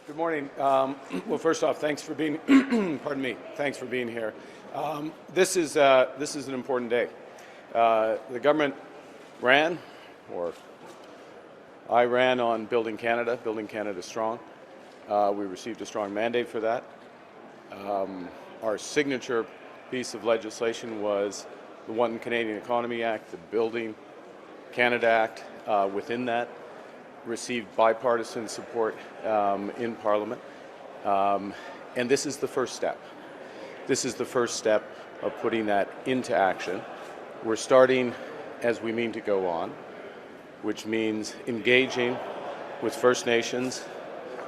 Good morning. Well, first off, thanks for being. Pardon me. Thanks for being here. This is an important day. The government ran, or I ran on building Canada strong. We received a strong mandate for that. Our signature piece of legislation was the One Canadian Economy Act, the Building Canada Act. Within that, received bipartisan support in Parliament, and this is the first step. This is the first step of putting that into action. We're starting as we mean to go on, which means engaging with First Nations.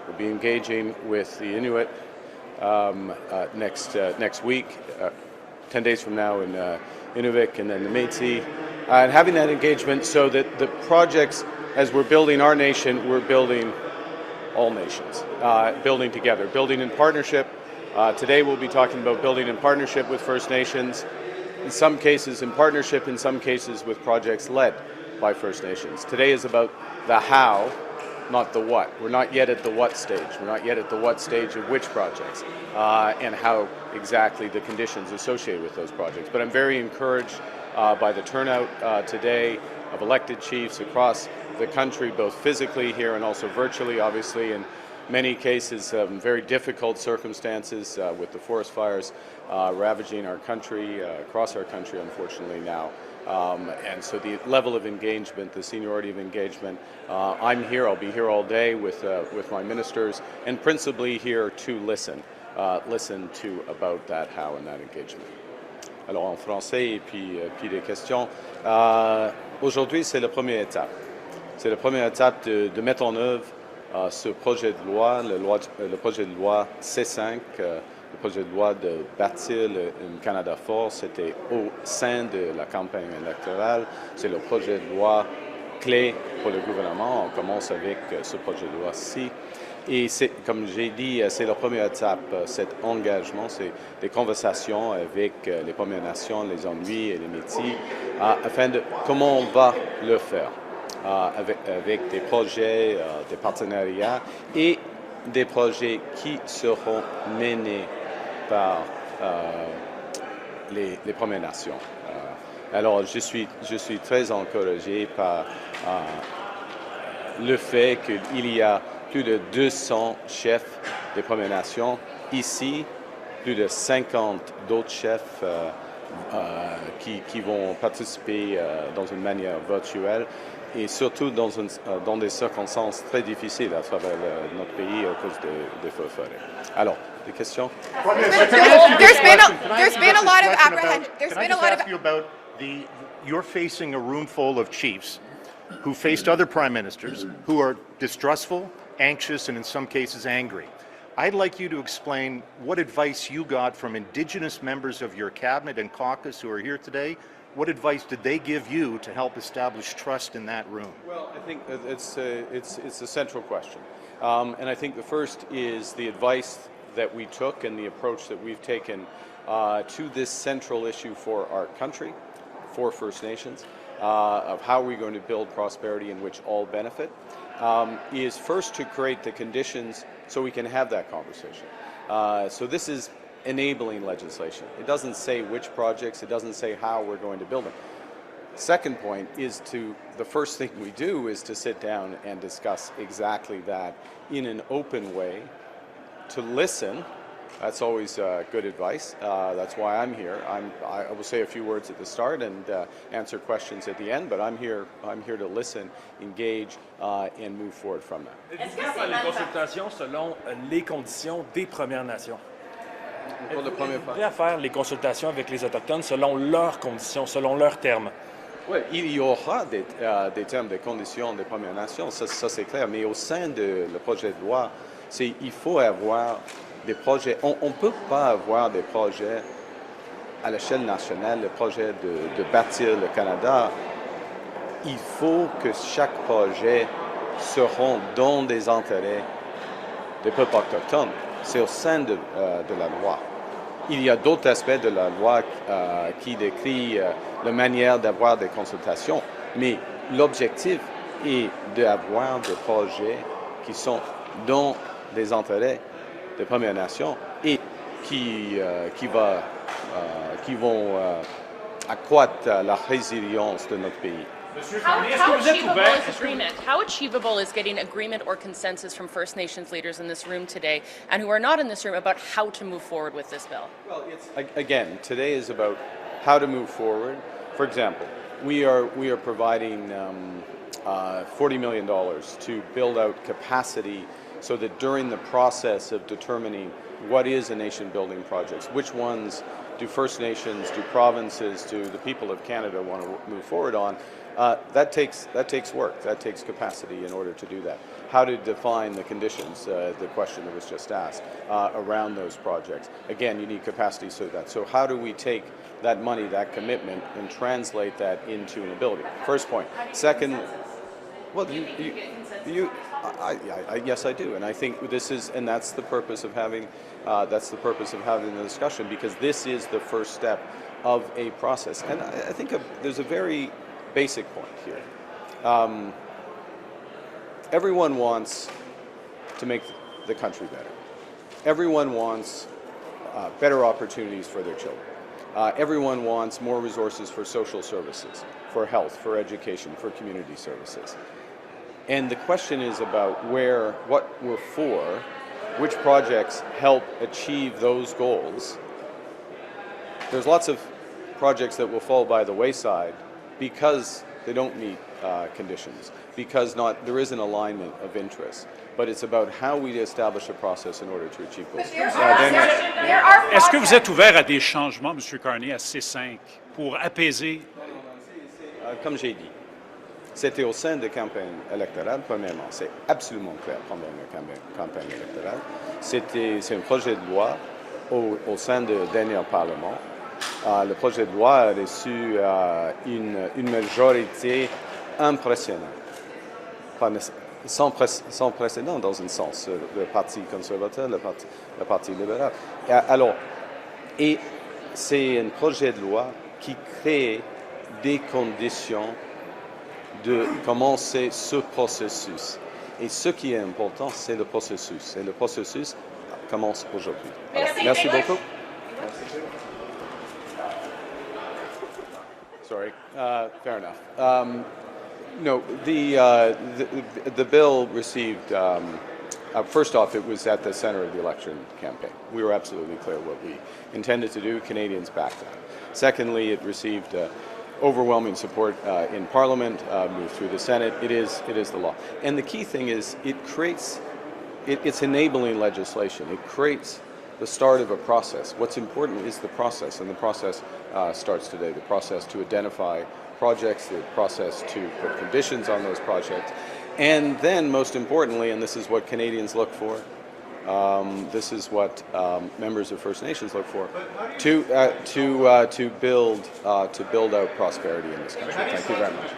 We'll be engaging with the Inuit next week, 10 days from now in Inuvik, and then the Métis, and having that engagement so that the projects, as we're building our nation, we're building all nations, building together, building in partnership. Today we'll be talking about building in partnership with First Nations, in some cases in partnership, in some cases with projects led by First Nations. Today is about the how, not the what. We're not yet at the what stage. We're not yet at the what stage of which projects and how exactly the conditions associated with those projects. But I'm very encouraged by the turnout today of elected chiefs across the country, both physically here and also virtually, obviously, in many cases very difficult circumstances with the forest fires ravaging our country, across our country, unfortunately, now. And so the level of engagement, the seniority of engagement, I'm here, I'll be here all day with my ministers, and principally here to listen to about that how and that engagement. Alors en français et puis des questions. Aujourd'hui, c'est la première étape. C'est la première étape de mettre en œuvre ce projet de loi, le projet de loi C5, le projet de loi de bâtir un Canada fort. C'était au sein de la campagne électorale. C'est le projet de loi clé pour le gouvernement. On commence avec ce projet de loi-ci. Et comme j'ai dit, c'est la première étape, cet engagement, c'est des conversations avec les Premières Nations, les Inuits et les Métis, afin de comment on va le faire. Avec des projets, des partenariats et des projets qui seront menés par les Premières Nations. Alors, je suis très encouragé par le fait qu'il y a plus de 200 chefs des Premières Nations ici, plus de 50 d'autres chefs qui vont participer dans une manière virtuelle, et surtout dans des circonstances très difficiles à travers notre pays à cause des feux forêts. Alors, des questions? There's been a lot of apprehension. Can I ask you about you're facing a room full of chiefs who faced other prime ministers who are distrustful, anxious, and in some cases angry. I'd like you to explain what advice you got from Indigenous members of your cabinet and caucus who are here today. What advice did they give you to help establish trust in that room? Well, I think it's a central question. And I think the first is the advice that we took and the approach that we've taken to this central issue for our country, for First Nations, of how we're going to build prosperity in which all benefit, is first to create the conditions so we can have that conversation. So this is enabling legislation. It doesn't say which projects, it doesn't say how we're going to build them. Second point is the first thing we do is to sit down and discuss exactly that in an open way, to listen. That's always good advice. That's why I'm here. I will say a few words at the start and answer questions at the end, but I'm here to listen, engage, and move forward from that. Est-ce que faire les consultations selon les conditions des Premières Nations? Pour le premier point. Prêt à faire les consultations avec les Autochtones selon leurs conditions, selon leurs termes? Oui, il y aura des termes, des conditions des Premières Nations, ça c'est clair, mais au sein de le projet de loi, il faut avoir des projets. On ne peut pas avoir des projets à l'échelle nationale, le projet de bâtir le Canada. Il faut que chaque projet seront dans des intérêts des peuples autochtones. C'est au sein de la loi. Il y a d'autres aspects de la loi qui décrit la manière d'avoir des consultations, mais l'objectif est d'avoir des projets qui sont dans des intérêts des Premières Nations et qui vont accroître la résilience de notre pays. How achievable is getting agreement or consensus from First Nations leaders in this room today and who are not in this room about how to move forward with this bill? Well, again, today is about how to move forward. For example, we are providing $40 million to build out capacity so that during the process of determining what is a nation-building project, which ones do First Nations, do provinces, do the people of Canada want to move forward on, that takes work, that takes capacity in order to do that. How to define the conditions, the question that was just asked, around those projects. Again, you need capacity so that. So how do we take that money, that commitment, and translate that into an ability? First point. Second, well, yes, I do, and I think this is, and that's the purpose of having, the discussion, because this is the first step of a process. And I think there's a very basic point here. Everyone wants to make the country better. Everyone wants better opportunities for their children. Everyone wants more resources for social services, for health, for education, for community services. And the question is about what we're for, which projects help achieve those goals. There's lots of projects that will fall by the wayside because they don't meet conditions, because there is an alignment of interests. But it's about how we establish a process in order to achieve goals. Est-ce que vous êtes ouvert à des changements, M. Carney, à C5 pour apaiser? Comme j'ai dit, c'était au sein de campagne électorale, premièrement. C'est absolument clair pendant la campagne électorale. C'est un projet de loi au sein du dernier Parlement. Le projet de loi a reçu une majorité impressionnante. Sans précédent dans un sens, le Parti conservateur, le Parti libéral. Alors, et c'est un projet de loi qui crée des conditions de commencer ce processus. Et ce qui est important, c'est le processus. Et le processus commence aujourd'hui. Merci beaucoup. Sorry, fair enough. No, the bill received, first off, it was at the center of the election campaign. We were absolutely clear what we intended to do. Canadians backed that. Secondly, it received overwhelming support in Parliament, moved through the Senate. It is the law. And the key thing is it's enabling legislation. It creates the start of a process. What's important is the process, and the process starts today. The process to identify projects, the process to put conditions on those projects, and then most importantly, and this is what Canadians look for, this is what members of First Nations look for, to build out prosperity in this country. Thank you very much.